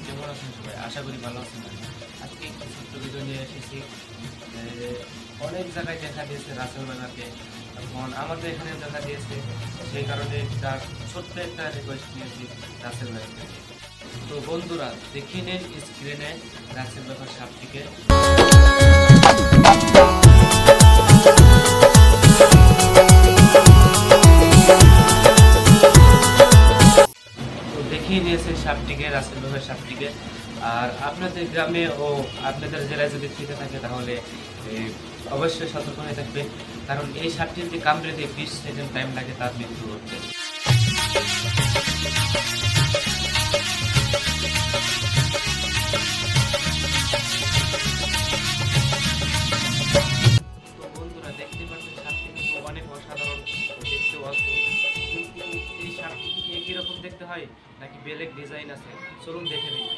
কেমন আছেন সবাই? আশা করি ভালো আছেন। আজকে একটি ছোট্ট ভিডিও নিয়ে এসেছি। অনেক জায়গায় দেখা দিয়েছে রাসেল ভাইকে, এখন আমাদের এখানে দেখা দিয়েছে, সেই কারণে তার ছোট্ট একটা রিকোয়েস্ট নিয়েছি রাসেল ভাইকে। তো বন্ধুরা দেখিয়ে নেন স্ক্রিনে রাসেল ভাইয়ের সাপটিকে। দেখিয়ে নিয়েছে সাপটিকে, রাসেল ভাইয়ের সাপটিকে। আর আপনাদের গ্রামে ও আপনাদের জেলায় যদি থেকে থাকে তাহলে অবশ্যই সতর্ক হয়ে থাকবে, কারণ এই সাপটি যদি কামড়ে দিয়ে 20 সেকেন্ড টাইম লাগে তার মৃত্যু হতে। তো বন্ধুরা দেখতে পাচ্ছেন সাপটি কিন্তু অনেক অসাধারণ, দেখতে অদ্ভুত, কিন্তু এই সাপটি কি একই রকম দেখতে হয় নাকি বেলেগ ডিজাইন আছে, চলুন দেখে নিই।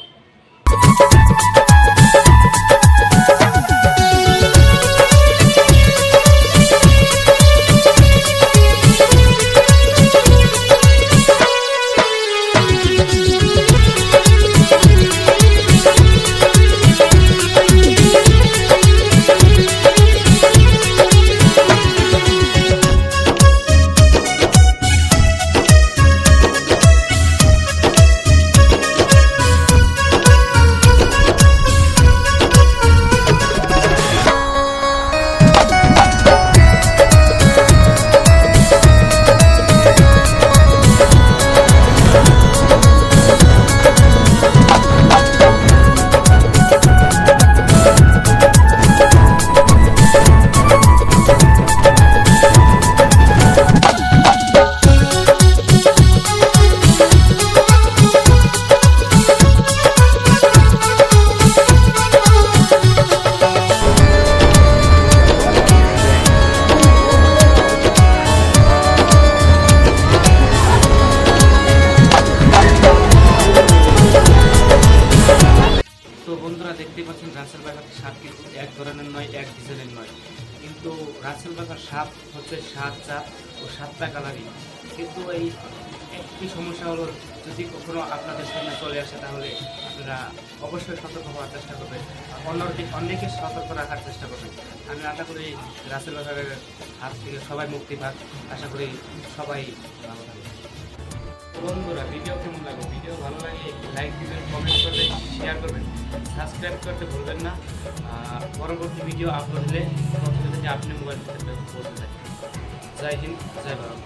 তো বন্ধুরা দেখতে পাচ্ছেন রাসেল ভাইয়ের সাপ কিন্তু এক ধরনের নয়, এক ডিজাইনের নয়, কিন্তু রাসেল ভাইয়ের সাপ হচ্ছে 7 জাত ও 7টা কালারই। কিন্তু এই একটি সমস্যা হলো, যদি কখনো আপনাদের সামনে চলে আসে তাহলে আপনারা অবশ্যই সতর্ক হওয়ার চেষ্টা করবেন, অন্যকে সতর্ক রাখার চেষ্টা করবেন। আমি আশা করি রাসেল ভাইয়ের হাত থেকে সবাই মুক্তি পাক, আশা করি সবাই ভালো থাকবে। বন্ধুরা ভিডিও কেমন লাগবে? ভিডিও ভালো লাগলে লাইক দিবেন, কমেন্ট করবেন, শেয়ার করবেন, সাবস্ক্রাইব করতে ভুলবেন না। পরবর্তী ভিডিও আপলোড হলে আপনি মোবাইল পৌঁছে থাকবেন। জয় হিন্দ, জয় ভারত।